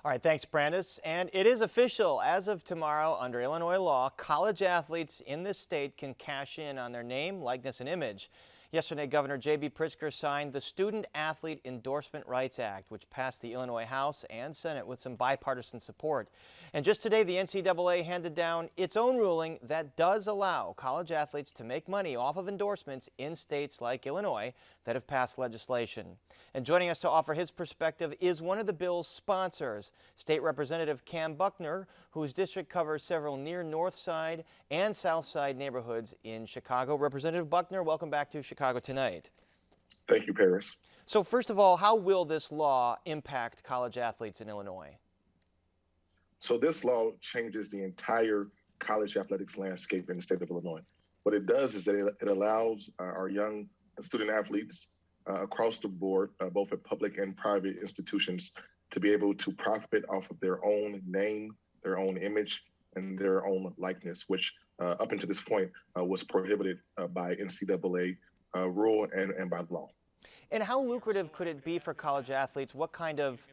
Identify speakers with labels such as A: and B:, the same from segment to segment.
A: All right, thanks, Brandis. And it is official. As of tomorrow, under Illinois law, college athletes in this state can cash in on their name, likeness, and image. Yesterday, Governor J.B. Pritzker signed the Student Athlete Endorsement Rights Act, which passed the Illinois House and Senate with some bipartisan support. And just today, the NCAA handed down its own ruling that does allow college athletes to make money off of endorsements in states like Illinois that have passed legislation. And joining us to offer his perspective is one of the bill's sponsors, State Representative Cam Buckner, whose district covers several near North Side and South Side neighborhoods in Chicago. Representative Buckner, welcome back to Chicago Tonight.
B: Thank you, Paris.
A: So first of all, how will this law impact college athletes in Illinois?
B: So this law changes the entire college athletics landscape in the state of Illinois. What it does is that it allows our young student athletes across the board, both at public and private institutions, to be able to profit off of their own name, their own image, and their own likeness, which up until this point was prohibited by NCAA rule and by law.
A: And how lucrative could it be for college athletes? What kind of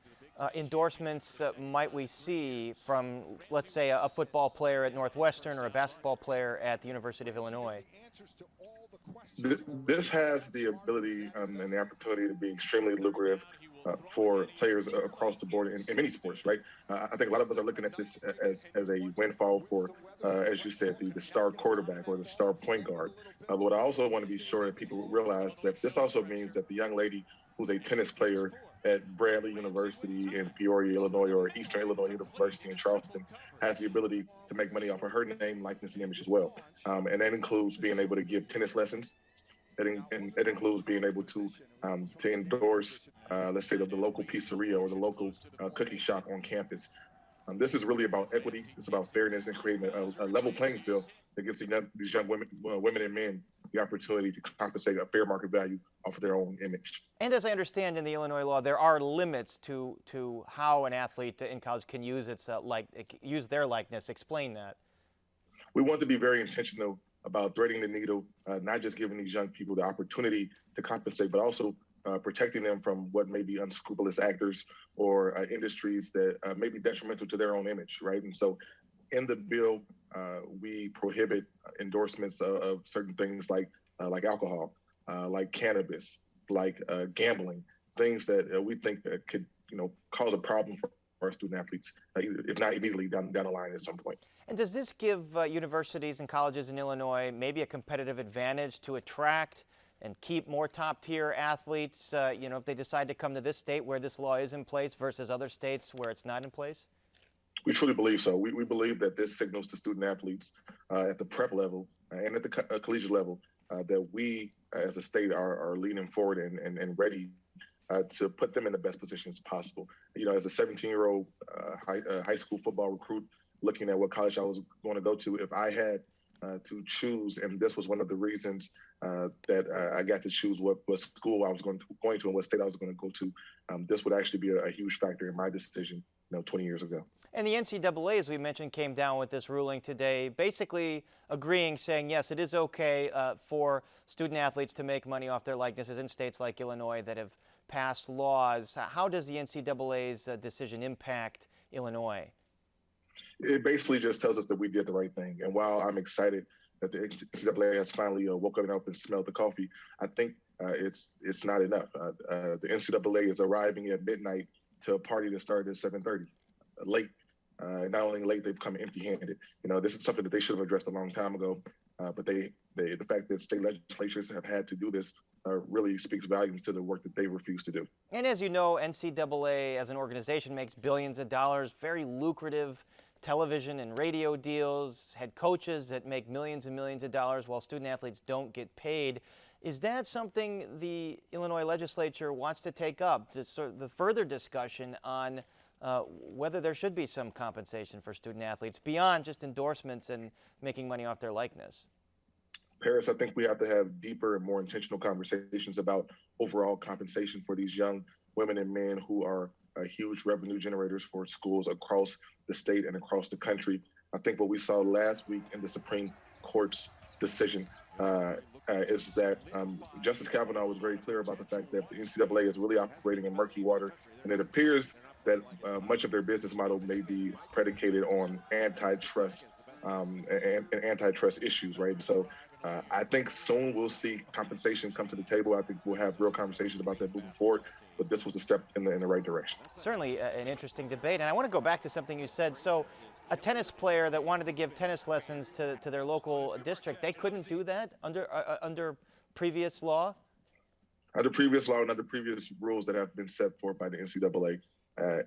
A: endorsements might we see from, let's say, a football player at Northwestern or a basketball player at the University of Illinois?
B: This has the ability and the opportunity to be extremely lucrative for players across the board in many sports, right? I think a lot of us are looking at this as a windfall for, as you said, the star quarterback or the star point guard. But what I also want to be sure that people realize that this also means that the young lady who's a tennis player at Bradley University in Peoria, Illinois, or Eastern Illinois University in Charleston has the ability to make money off of her name, likeness, and image as well. And that includes being able to give tennis lessons. It includes being able to endorse, let's say, the local pizzeria or the local cookie shop on campus. This is really about equity. It's about fairness and creating a level playing field that gives these young women and men the opportunity to compensate a fair market value off of their own image.
A: And as I understand in the Illinois law, there are limits to how an athlete in college can use use their likeness. Explain that.
B: We want to be very intentional about threading the needle, not just giving these young people the opportunity to compensate, but also protecting them from what may be unscrupulous actors or industries that may be detrimental to their own image, right? And so in the bill, we prohibit endorsements of certain things like alcohol, like cannabis, like gambling, things that we think could, cause a problem for our student athletes, if not immediately down the line at some point.
A: And does this give universities and colleges in Illinois maybe a competitive advantage to attract and keep more top-tier athletes, if they decide to come to this state where this law is in place versus other states where it's not in place?
B: We truly believe so. We believe that this signals to student athletes at the prep level and at the collegiate level that we as a state are leaning forward and ready to put them in the best positions possible. As a 17-year-old high school football recruit looking at what college I was going to go to, if I had to choose, and this was one of the reasons that I got to choose what school I was going to and what state I was going to go to, this would actually be a huge factor in my decision 20 years ago.
A: And the NCAA, as we mentioned, came down with this ruling today, basically agreeing, saying, yes, it is okay for student athletes to make money off their likenesses in states like Illinois that have passed laws. How does the NCAA's decision impact Illinois?
B: It basically just tells us that we did the right thing. And while I'm excited that the NCAA has finally woken up and smelled the coffee, I think it's not enough. The NCAA is arriving at midnight to a party that started at 7:30, late. Not only late, they've come empty-handed. This is something that they should have addressed a long time ago. But the fact that state legislatures have had to do this really speaks volumes to the work that they refuse to do.
A: And as you know, NCAA as an organization makes billions of dollars, very lucrative television and radio deals, head coaches that make millions and millions of dollars while student athletes don't get paid. Is that something the Illinois legislature wants to take up, just sort of the further discussion on whether there should be some compensation for student athletes beyond just endorsements and making money off their likeness?
B: Paris, I think we have to have deeper and more intentional conversations about overall compensation for these young women and men who are huge revenue generators for schools across the state and across the country. I think what we saw last week in the Supreme Court's decision is that Justice Kavanaugh was very clear about the fact that the NCAA is really operating in murky water, and it appears that much of their business model may be predicated on antitrust and antitrust issues, right? And so I think soon we'll see compensation come to the table. I think we'll have real conversations about that moving forward. But this was a step in the right direction.
A: Certainly an interesting debate. And I want to go back to something you said. So a tennis player that wanted to give tennis lessons to their local district, they couldn't do that under previous law?
B: Under previous law and under previous rules that have been set forth by the NCAA,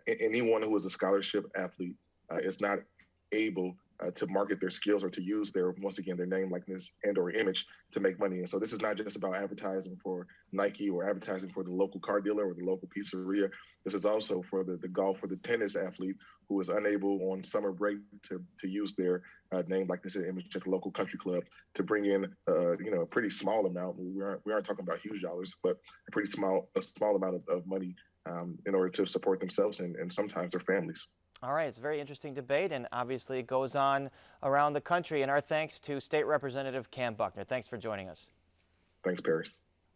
B: anyone who is a scholarship athlete is not able to market their skills or to use once again, their name, likeness, and/or image to make money. And so this is not just about advertising for Nike or advertising for the local car dealer or the local pizzeria. This is also for the golf or the tennis athlete who is unable on summer break to use their name, likeness, and image at the local country club to bring in, a pretty small amount. We aren't talking about huge dollars, but a small amount of money in order to support themselves and sometimes their families.
A: All right, it's a very interesting debate, and obviously it goes on around the country. And our thanks to State Representative Cam Buckner. Thanks for joining us.
B: Thanks, Paris.